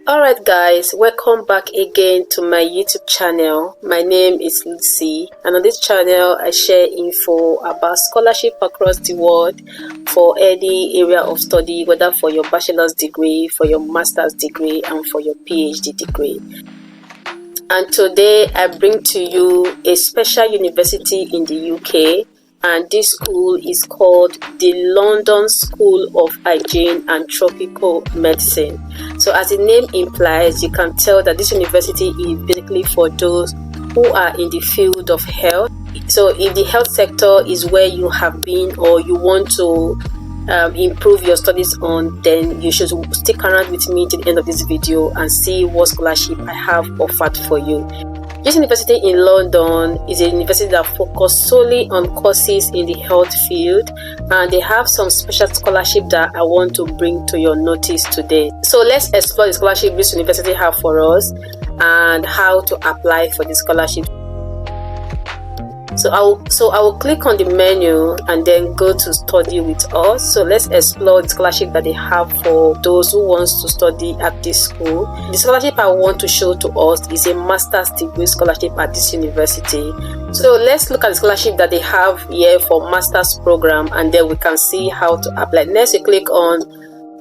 Alright guys, welcome back again to my YouTube channel. My name is Lucy, and on this channel I share info about scholarship across the world for any area of study, whether for your bachelor's degree, for your master's degree, and for your PhD degree. And today I bring to you a special university in the UK, and this school is called the London School of Hygiene and Tropical Medicine. So as the name implies, you can tell that this university is basically for those who are in the field of health. So if the health sector is where you have been or you want to improve your studies on, then you should stick around with me till the end of this video and see what scholarship I have offered for you. This university in London is a university that focuses solely on courses in the health field, and they have some special scholarship that I want to bring to your notice today. So let's explore the scholarship this university have for us and how to apply for the scholarship. So I will click on the menu and then go to study with us. So let's explore the scholarship that they have for those who wants to study at this school. The scholarship I want to show to us is a master's degree scholarship at this university. So let's look at the scholarship that they have here for master's program, and then we can see how to apply. Next, you click on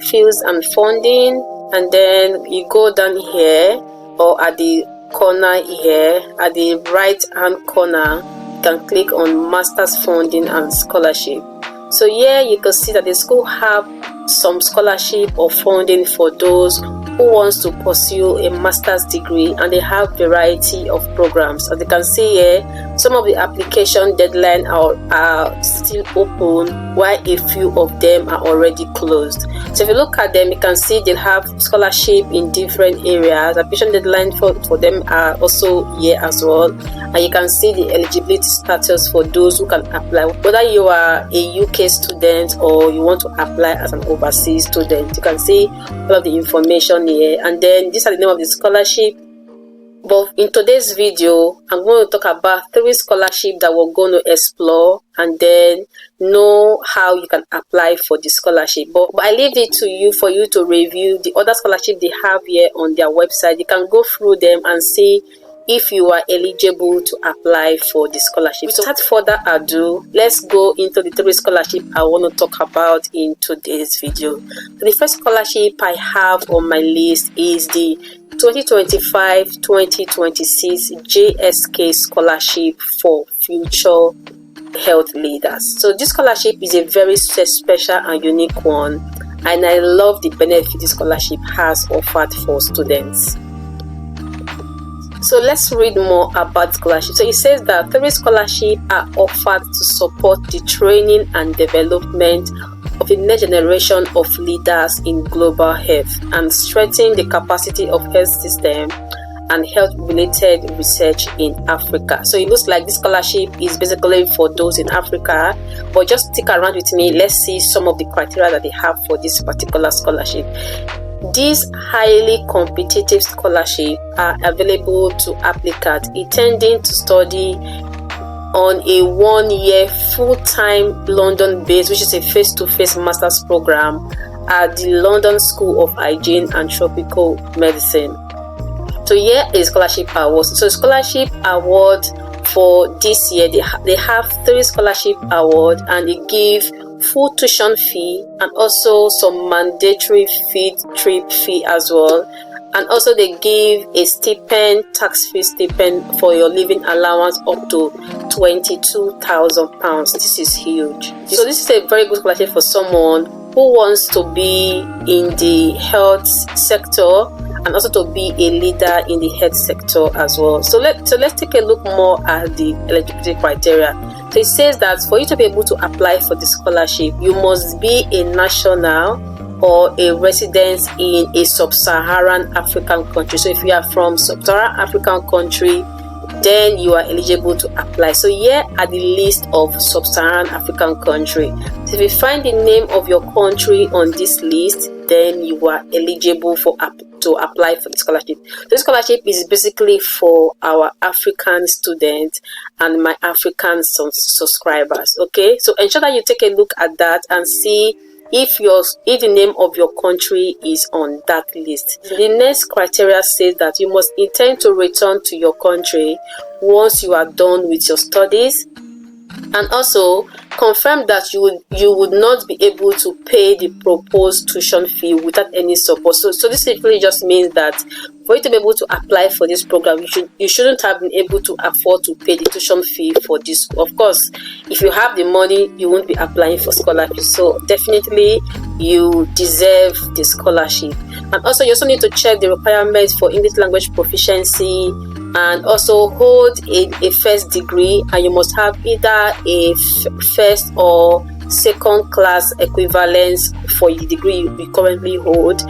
fields and funding, and then you go down here or at the corner here, at the right hand corner, can click on master's funding and scholarship. So here you can see that the school have some scholarship or funding for those who wants to pursue a master's degree, and they have variety of programs. As you can see here, some of the application deadline are still open, while a few of them are already closed. So if you look at them, you can see they have scholarship in different areas. Application deadline for them are also here as well, and you can see the eligibility status for those who can apply, whether you are a UK student or you want to apply as an overseas student. You can see all of the information here, and then these are the name of the scholarship. But in today's video, I'm going to talk about 3 scholarships that we're going to explore and then know how you can apply for the scholarship. But I leave it to you for you to review the other scholarship they have here on their website. You can go through them and see if you are eligible to apply for the scholarship. So without further ado, let's go into the 3 scholarship I want to talk about in today's video. The first scholarship I have on my list is the 2025-2026 JSK scholarship for future health leaders. So this scholarship is a very special and unique one, and I love the benefit this scholarship has offered for students. So let's read more about scholarship. So it says that 3 scholarships are offered to support the training and development of the next generation of leaders in global health and strengthen the capacity of health system and health-related research in Africa. So it looks like this scholarship is basically for those in Africa, but just stick around with me. Let's see some of the criteria that they have for this particular scholarship. These highly competitive scholarships are available to applicants intending to study on a 1-year full-time London-based, which is a face-to-face master's program at the London School of Hygiene and Tropical Medicine. So here is scholarship awards. So scholarship award for this year, they have 3 scholarship awards, and they give full tuition fee and also some mandatory field trip fee as well, and also they give a stipend, tax-free stipend for your living allowance up to £22,000. This is huge. So this is a very good scholarship for someone who wants to be in the health sector and also to be a leader in the health sector as well. So let's take a look more at the eligibility criteria. So it says that for you to be able to apply for the scholarship, you must be a national or a resident in a Sub-Saharan African country. So if you are from Sub-Saharan African country, then you are eligible to apply. So here are the list of Sub-Saharan African country. So if you find the name of your country on this list, then you are eligible to apply for the scholarship. This scholarship is basically for our African students and my African subscribers. Okay, so ensure that you take a look at that and see if the name of your country is on that list. The next criteria says that you must intend to return to your country once you are done with your studies, and also confirm that you would not be able to pay the proposed tuition fee without any support. So this simply just means that for you to be able to apply for this program, you shouldn't have been able to afford to pay the tuition fee for this. Of course, if you have the money, you won't be applying for scholarship. So definitely you deserve the scholarship. And also you also need to check the requirements for English language proficiency, and also hold a first degree, and you must have either a first or second class equivalence for the degree you currently hold.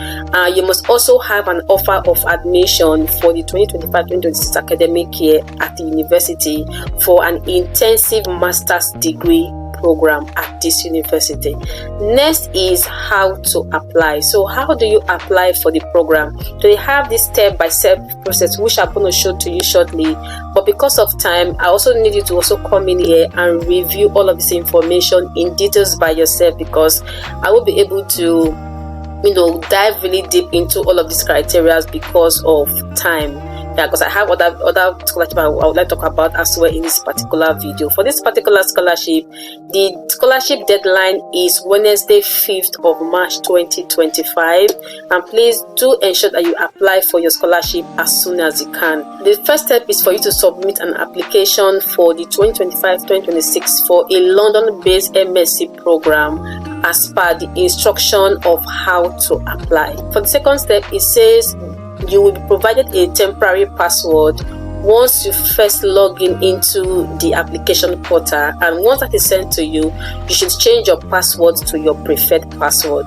You must also have an offer of admission for the 2025-2026 academic year at the university for an intensive master's degree program at this university. Next is how to apply. So how do you apply for the program? So they have this step-by-step process which I'm going to show to you shortly, but because of time I also need you to also come in here and review all of this information in details by yourself, because I will be able to dive really deep into all of these criteria because of time. Because I have other scholarship I would like to talk about as well in this particular video. For this particular scholarship, the scholarship deadline is Wednesday 5th of March 2025, and please do ensure that you apply for your scholarship as soon as you can. The first step is for you to submit an application for the 2025-2026 for a London-based MSc program as per the instruction of how to apply. For the second step, it says you will be provided a temporary password once you first log into the application portal, and once that is sent to you, you should change your password to your preferred password.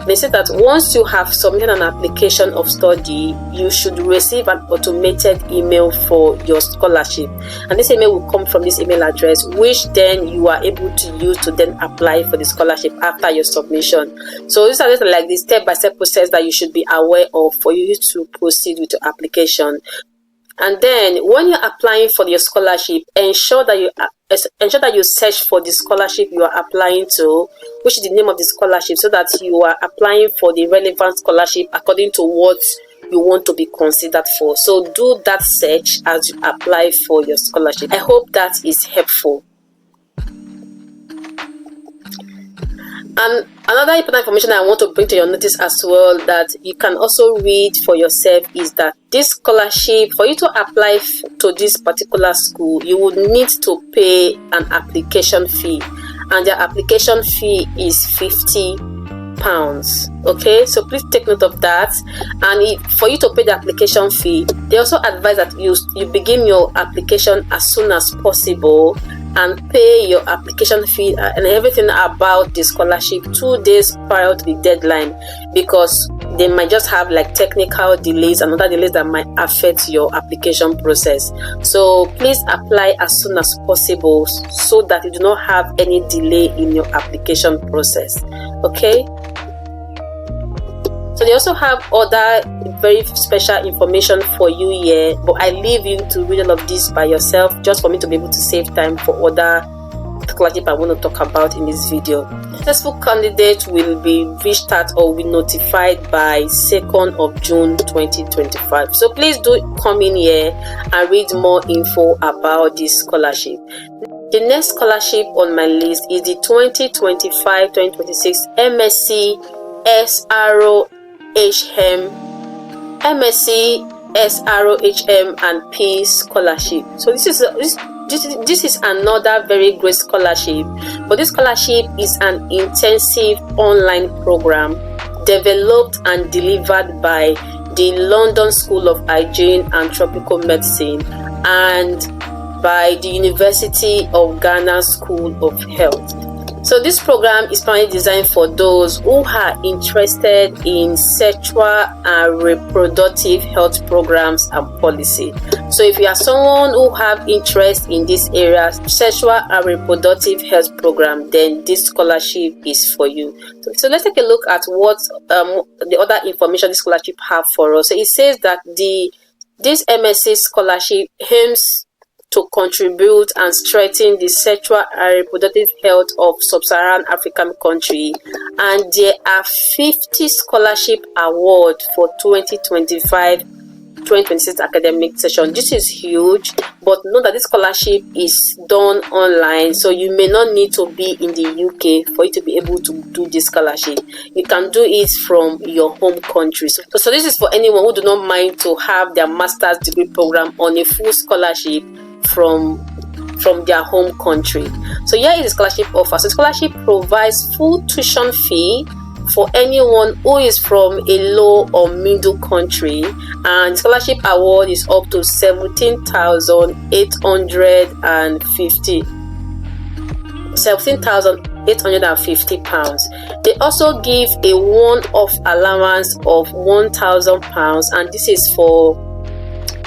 They say that once you have submitted an application of study, you should receive an automated email for your scholarship, and this email will come from this email address, which then you are able to use to then apply for the scholarship after your submission. So these are just like the step-by-step process that you should be aware of for you to proceed with your application. And then when you're applying for your scholarship, ensure that you search for the scholarship you are applying to, which is the name of the scholarship, so that you are applying for the relevant scholarship according to what you want to be considered for. So do that search as you apply for your scholarship. I hope that is helpful. And another important information I want to bring to your notice as well, that you can also read for yourself, is that this scholarship, for you to apply to this particular school, you would need to pay an application fee, and the application fee is £50. Okay, so please take note of that. And for you to pay the application fee, they also advise that you begin your application as soon as possible and pay your application fee and everything about the scholarship 2 days prior to the deadline, because they might just have like technical delays and other delays that might affect your application process. So please apply as soon as possible so that you do not have any delay in your application process. Okay, so they also have other very special information for you here, but I leave you to read all of this by yourself, just for me to be able to save time for other scholarship I want to talk about in this video. Successful candidates will be reached out or will be notified by 2nd of June 2025. So please do come in here and read more info about this scholarship. The next scholarship on my list is the 2025-2026 MSc SROHM and Peace Scholarship. So this is another very great scholarship, but this scholarship is an intensive online program developed and delivered by the London School of Hygiene and Tropical Medicine and by the University of Ghana School of Health. So this program is primarily designed for those who are interested in sexual and reproductive health programs and policy. So if you are someone who have interest in this area, sexual and reproductive health program, then this scholarship is for you. So let's take a look at what the other information this scholarship have for us. So it says that this MSc scholarship aims to contribute and strengthen the sexual and reproductive health of Sub-Saharan African country. And there are 50 scholarship awards for 2025-2026 academic session. This is huge, but know that this scholarship is done online, so you may not need to be in the UK for you to be able to do this scholarship. You can do it from your home country. So this is for anyone who do not mind to have their master's degree program on a full scholarship from their home country. So here is the scholarship offer. So scholarship provides full tuition fee for anyone who is from a low or middle country, and scholarship award is up to 17,850 pounds. They also give a one-off allowance of £1,000, and this is for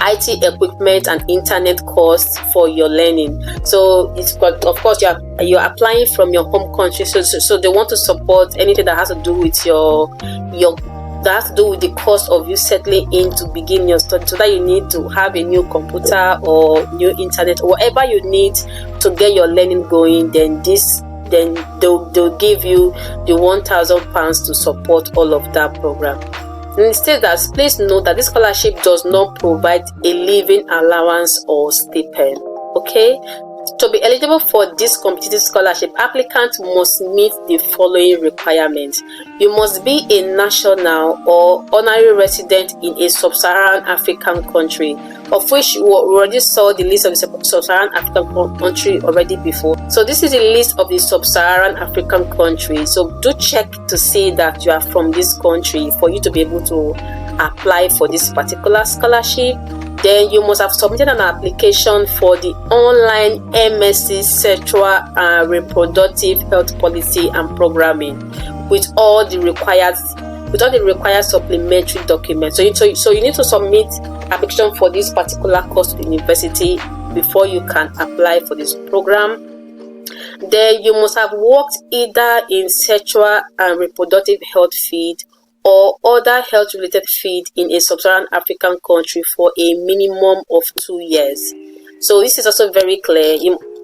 IT equipment and internet costs for your learning. So it's got, of course, you're applying from your home country, so they want to support anything that has to do with that has to do with the cost of you settling in to begin your study, so that you need to have a new computer or new internet or whatever you need to get your learning going. Then they'll give you the £1,000 to support all of that program. And it says that please note that this scholarship does not provide a living allowance or stipend. Okay, to be eligible for this competitive scholarship, applicants must meet the following requirements. You must be a national or honorary resident in a Sub-Saharan African country, of which we already saw the list of the Sub-Saharan African country already before. So this is a list of the Sub-Saharan African countries. So do check to see that you are from this country for you to be able to apply for this particular scholarship. Then you must have submitted an application for the online MSc Sexual and Reproductive Health Policy and Programming with all the required supplementary documents. So you need to submit application for this particular course to the university before you can apply for this program. Then you must have worked either in sexual and reproductive health field or other health-related field in a Sub-Saharan African country for a minimum of 2 years. So this is also very clear.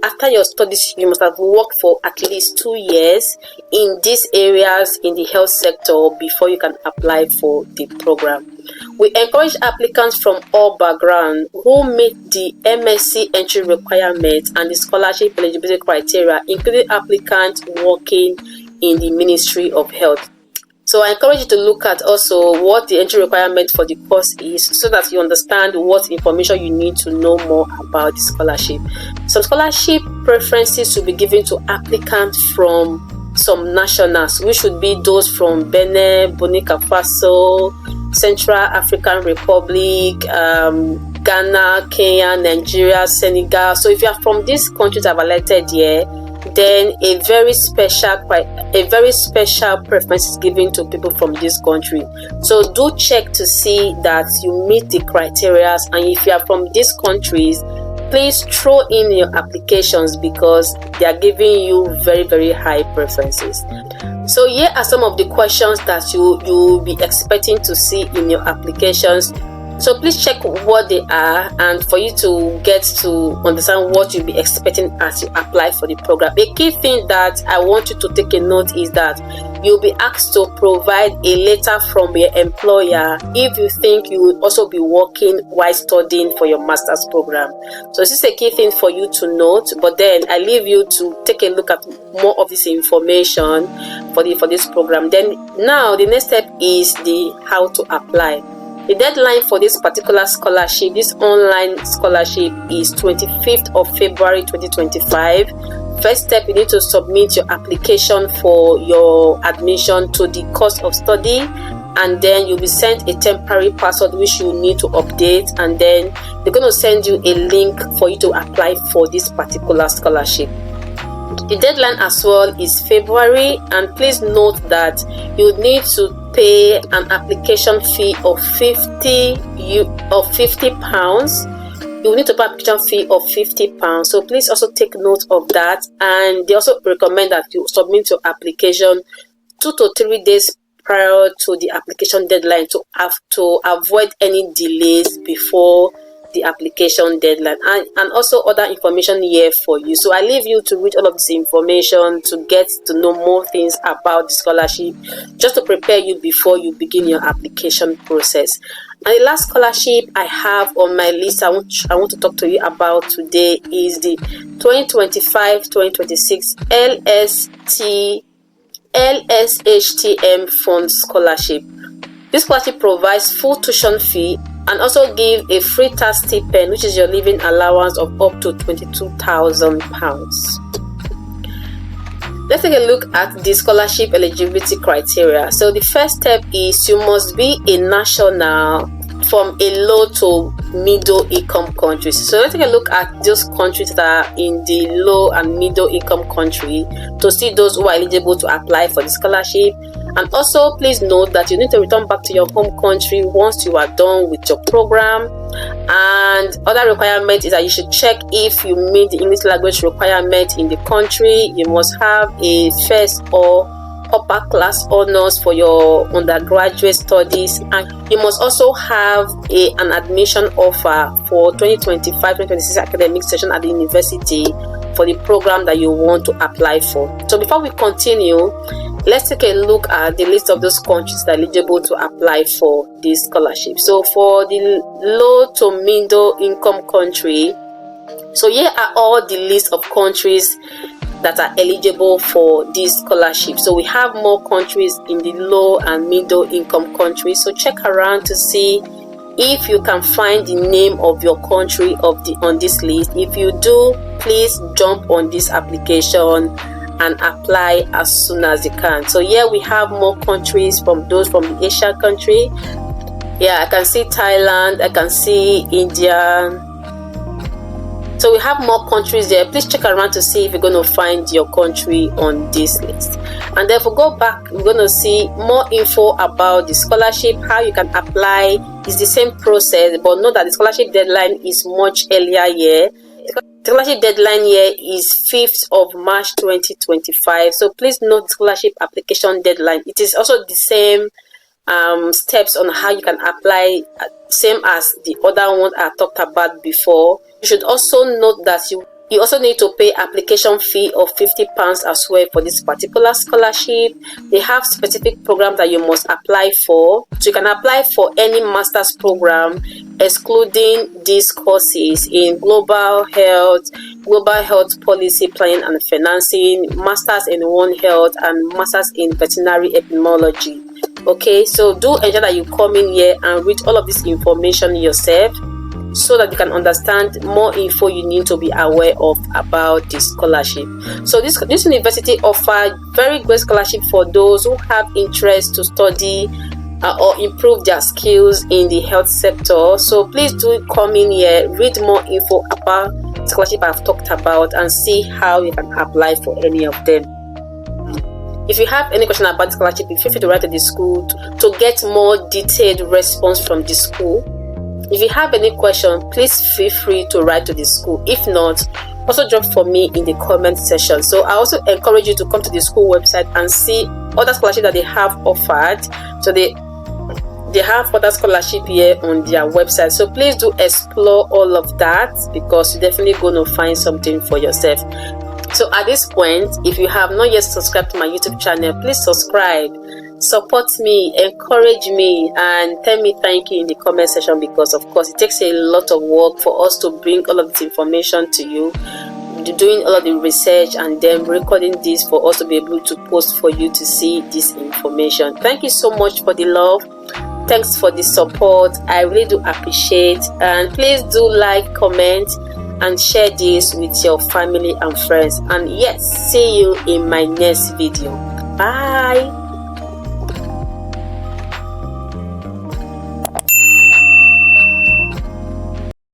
After your studies, you must have worked for at least 2 years in these areas in the health sector before you can apply for the program. We encourage applicants from all backgrounds who meet the MSc entry requirements and the scholarship eligibility criteria, including applicants working in the Ministry of Health. So I encourage you to look at also what the entry requirement for the course is, so that you understand what information you need to know more about the scholarship. Some scholarship preferences will be given to applicants from some nationals, which should be those from Benin, Burkina Faso, Central African Republic, Ghana, Kenya, Nigeria, Senegal. So if you are from these countries I've highlighted here, then a very special preference is given to people from this country. So do check to see that you meet the criteria, and if you are from these countries, please throw in your applications because they are giving you very, very high preferences. So here are some of the questions that you will be expecting to see in your applications. So please check what they are, and for you to get to understand what you'll be expecting as you apply for the program. A key thing that I want you to take a note is that you'll be asked to provide a letter from your employer if you think you will also be working while studying for your master's program. So this is a key thing for you to note, but then I leave you to take a look at more of this information for this program. Then now the next step is the how to apply. The deadline for this particular scholarship, this online scholarship, is 25th of February 2025. First step, you need to submit your application for your admission to the course of study, and then you'll be sent a temporary password which you need to update, and then they're going to send you a link for you to apply for this particular scholarship. The deadline as well is February, and please note that you need to pay an application fee of £50. You need to pay an application fee of £50. So please also take note of that. And they also recommend that you submit your application 2 to 3 days prior to the application deadline to avoid any delays before the application deadline, and also other information here for you. So I leave you to read all of this information to get to know more things about the scholarship, just to prepare you before you begin your application process. And the last scholarship I have on my list I want to talk to you about today is the 2025-2026 LSHTM Fund Scholarship. This scholarship provides full tuition fee and also give a free tax stipend, which is your living allowance of up to £22,000. Let's take a look at the scholarship eligibility criteria. So the first step is you must be a national from a low to middle income countries. So let's take a look at those countries that are in the low and middle income country to see those who are eligible to apply for the scholarship. And also please note that you need to return back to your home country once you are done with your program. And other requirement is that you should check if you meet the English language requirement in the country. You must have a first or upper class honors for your undergraduate studies, and you must also have an admission offer for 2025-2026 academic session at the university for the program that you want to apply for. So before we continue, let's take a look at the list of those countries that are eligible to apply for this scholarship. So for the low to middle income country, so here are all the list of countries that are eligible for this scholarship. So we have more countries in the low and middle income countries. So check around to see if you can find the name of your country on this list. If you do, please jump on this application and apply as soon as you can. So here we have more countries from those from the Asia country. Yeah, I can see Thailand, I can see India. So we have more countries there. Please check around to see if you're going to find your country on this list. And then if we go back, we're going to see more info about the scholarship, how you can apply. It's the same process, but note that the scholarship deadline is much earlier here. The scholarship deadline here is 5th of March 2025. So please note the scholarship application deadline. It is also the same steps on how you can apply, same as the other one I talked about before. You should also note that you also need to pay application fee of £50 as well for this particular scholarship. They have specific programs that you must apply for. So you can apply for any master's program excluding these courses in global health policy planning and financing, masters in One Health, and masters in veterinary epidemiology. Okay, so do ensure that you come in here and read all of this information yourself, so that you can understand more info you need to be aware of about this scholarship. So this university offers very great scholarship for those who have interest to study or improve their skills in the health sector. So please do come in here, read more info about the scholarship I've talked about, and see how you can apply for any of them. If you have any question about the scholarship, feel free to write to the school to get more detailed response from the school. If you have any question, please feel free to write to the school. If not, also drop for me in the comment section. So I also encourage you to come to the school website and see other scholarships that they have offered. So they have other scholarship here on their website. So please do explore all of that, because you're definitely going to find something for yourself. So at this point, if you have not yet subscribed to my YouTube channel, please subscribe. Support me, encourage me, and tell me thank you in the comment section, because of course it takes a lot of work for us to bring all of this information to you, doing all of the research and then recording this for us to be able to post for you to see this information. Thank you so much for the love. Thanks for the support. I really do appreciate, and please do like, comment, and share this with your family and friends. And yes, see you in my next video. Bye.